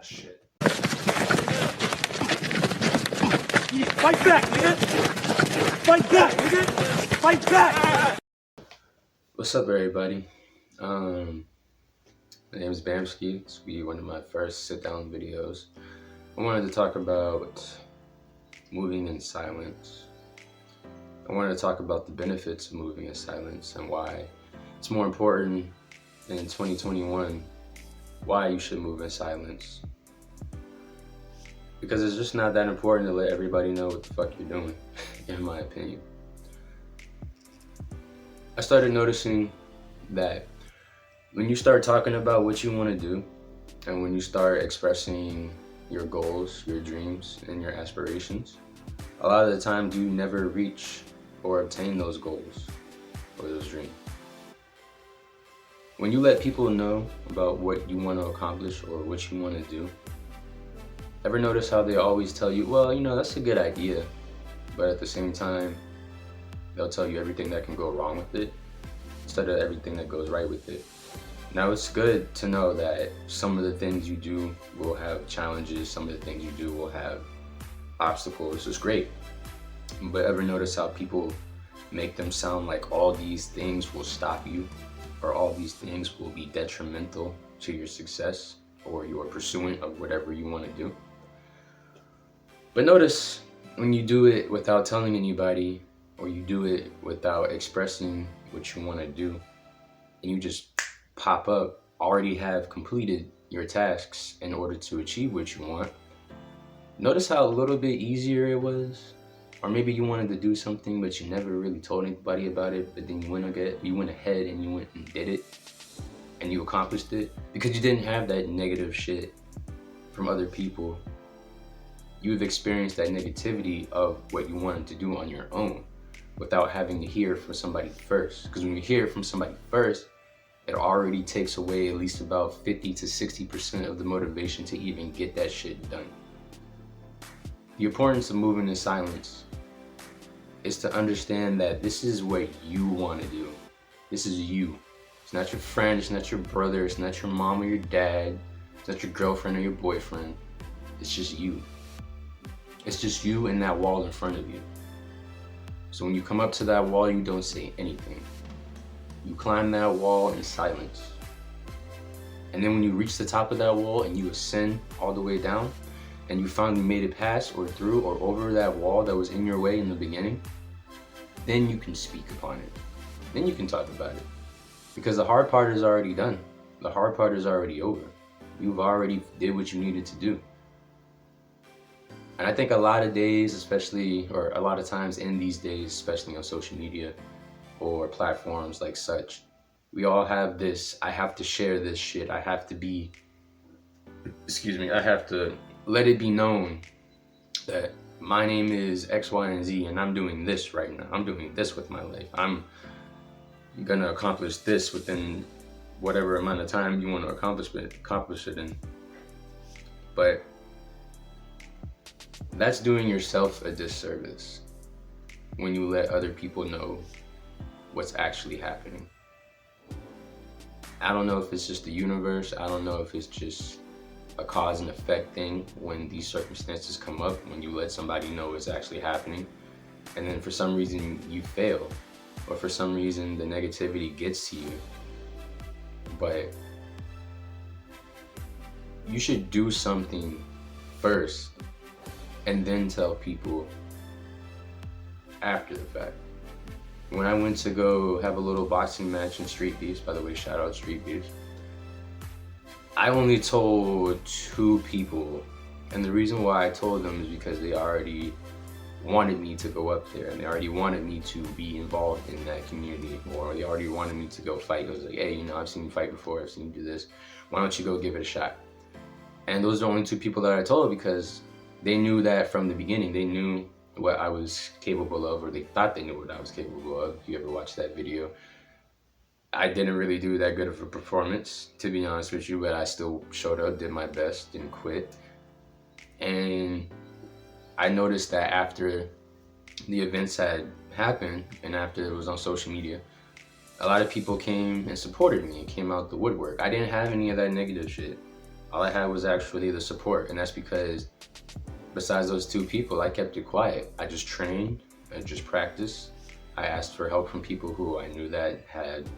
shit. Fight back, nigga! Fight back, nigga! Fight back! What's up, everybody? My name is Bamski. This will be one of my first sit-down videos. I wanted to talk about moving in silence. I wanted to talk about the benefits of moving in silence and why it's more important in 2021 why you should move in silence. Because it's just not that important to let everybody know what the fuck you're doing, in my opinion. I started noticing that when you start talking about what you want to do, and when you start expressing your goals, your dreams, and your aspirations, a lot of the times you never reach or obtain those goals or those dreams. When you let people know about what you want to accomplish or what you want to do, ever notice how they always tell you, well, you know, that's a good idea, but at the same time, they'll tell you everything that can go wrong with it instead of everything that goes right with it. Now, it's good to know that some of the things you do will have challenges, some of the things you do will have obstacles. It's great. But ever notice how people make them sound like all these things will stop you, or all these things will be detrimental to your success or your pursuit of whatever you want to do? But notice when you do it without telling anybody, or you do it without expressing what you want to do, and you just pop up, already have completed your tasks in order to achieve what you want, notice how a little bit easier it was? Or maybe you wanted to do something but you never really told anybody about it, but then you went ahead and you went and did it, and you accomplished it because you didn't have that negative shit from other people. You've experienced that negativity of what you wanted to do on your own without having to hear from somebody first. Because when you hear from somebody first, it already takes away at least about 50 to 60% of the motivation to even get that shit done. The importance of moving in silence is to understand that this is what you want to do. This is you. It's not your friend, it's not your brother, it's not your mom or your dad, it's not your girlfriend or your boyfriend. It's just you. It's just you and that wall in front of you. So when you come up to that wall, you don't say anything. You climb that wall in silence. And then when you reach the top of that wall and you ascend all the way down, and you finally made it past or through or over that wall that was in your way in the beginning, then you can speak upon it. Then you can talk about it. Because the hard part is already done. The hard part is already over. You've already did what you needed to do. And I think a lot of days, especially, or a lot of times in these days, especially on social media or platforms like such, we all have this, I have to share this shit. I have to let it be known that my name is X, Y, and Z, and I'm doing this right now. I'm doing this with my life. I'm gonna accomplish this within whatever amount of time you want to accomplish it in. But that's doing yourself a disservice when you let other people know what's actually happening. I don't know if it's just the universe. I don't know if it's just a cause and effect thing when these circumstances come up, when you let somebody know what's actually happening, and then for some reason you fail, or for some reason the negativity gets to you. But you should do something first and then tell people after the fact. When I went to go have a little boxing match in Street Beefs, by the way, shout out Street Beefs, I only told 2 people, and the reason why I told them is because they already wanted me to go up there, and they already wanted me to be involved in that community, or they already wanted me to go fight. I was like, hey, you know, I've seen you fight before, I've seen you do this, why don't you go give it a shot? And those are the only 2 people that I told, because they knew that from the beginning. They knew what I was capable of, or they thought they knew what I was capable of. If you ever watched that video, I didn't really do that good of a performance, to be honest with you, but I still showed up, did my best, didn't quit. And I noticed that after the events had happened, and after it was on social media, a lot of people came and supported me and came out the woodwork. I didn't have any of that negative shit. All I had was actually the support, and that's because besides those two people, I kept it quiet. I just trained, I just practiced. I asked for help from people who I knew that had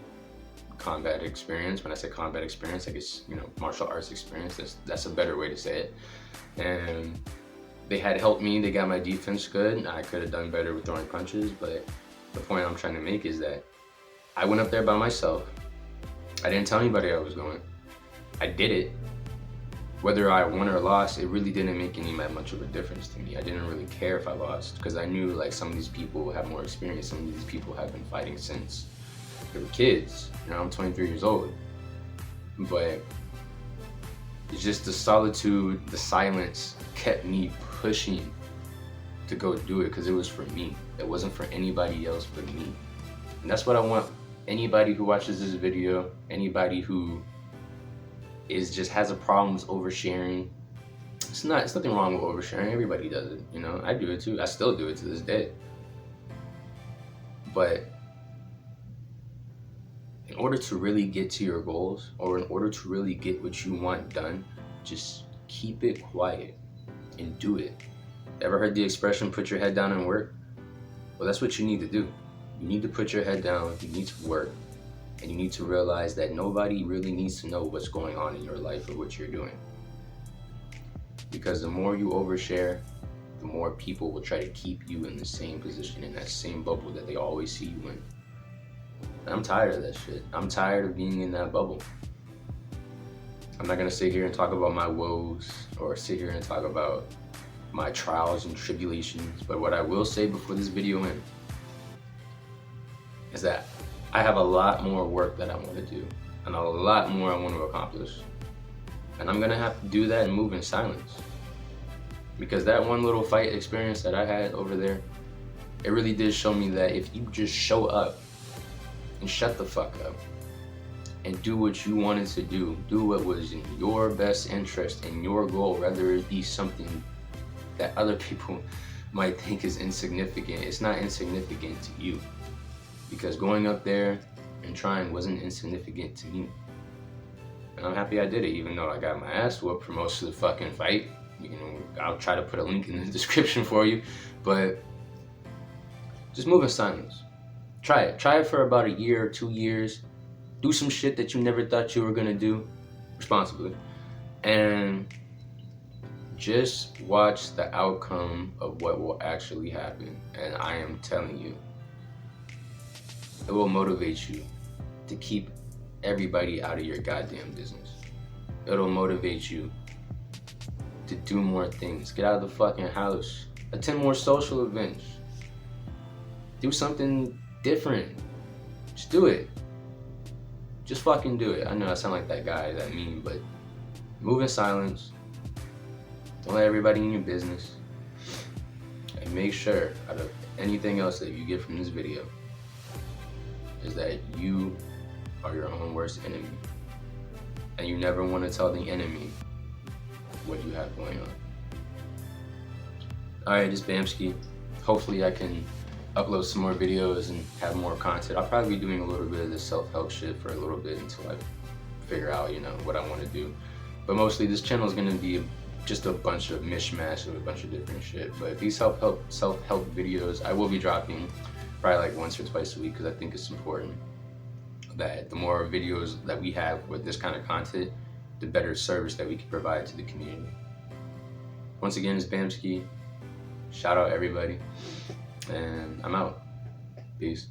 combat experience. When I say combat experience, I guess, you know, martial arts experience. That's a better way to say it. And they had helped me. They got my defense good. I could have done better with throwing punches, but the point I'm trying to make is that I went up there by myself. I didn't tell anybody I was going. I did it. Whether I won or lost, it really didn't make any that much of a difference to me. I didn't really care if I lost, because I knew like some of these people have more experience. Some of these people have been fighting since they were kids. You know, I'm 23 years old. But it's just the solitude, the silence kept me pushing to go do it, because it was for me. It wasn't for anybody else but me. And that's what I want anybody who watches this video, anybody who just has a problem with oversharing. It's nothing wrong with oversharing. Everybody does it, you know. I do it too. I still do it to this day. But in order to really get to your goals, or in order to really get what you want done, just keep it quiet and do it. Ever heard the expression, put your head down and work? Well, that's what you need to do. You need to put your head down, you need to work, and you need to realize that nobody really needs to know what's going on in your life or what you're doing. Because the more you overshare, the more people will try to keep you in the same position, in that same bubble that they always see you in. And I'm tired of that shit. I'm tired of being in that bubble. I'm not gonna sit here and talk about my woes or sit here and talk about my trials and tribulations, but what I will say before this video ends is that I have a lot more work that I want to do, and a lot more I want to accomplish. And I'm gonna have to do that and move in silence. Because that one little fight experience that I had over there, it really did show me that if you just show up and shut the fuck up and do what you wanted to do what was in your best interest and your goal, rather it be something that other people might think is insignificant, it's not insignificant to you. Because going up there and trying wasn't insignificant to me. And I'm happy I did it, even though I got my ass whooped for most of the fucking fight. You know, I'll try to put a link in the description for you, but just move in silence. Try it. Try it for about a year or 2 years. Do some shit that you never thought you were gonna do responsibly. And just watch the outcome of what will actually happen. And I am telling you, it will motivate you to keep everybody out of your goddamn business. It'll motivate you to do more things. Get out of the fucking house. Attend more social events. Do something different. Just do it. Just fucking do it. I know I sound like that guy, that meme, but move in silence. Don't let everybody in your business. And make sure, out of anything else that you get from this video, is that you are your own worst enemy. And you never want to tell the enemy what you have going on. Alright, it's Bamski. Hopefully I can upload some more videos and have more content. I'll probably be doing a little bit of this self-help shit for a little bit until I figure out, you know, what I want to do. But mostly this channel is going to be just a bunch of mishmash of a bunch of different shit. But these self-help videos I will be dropping probably like once or twice a week, because I think it's important that the more videos that we have with this kind of content, the better service that we can provide to the community. Once again, it's Bamski. Shout out everybody, and I'm out. Peace.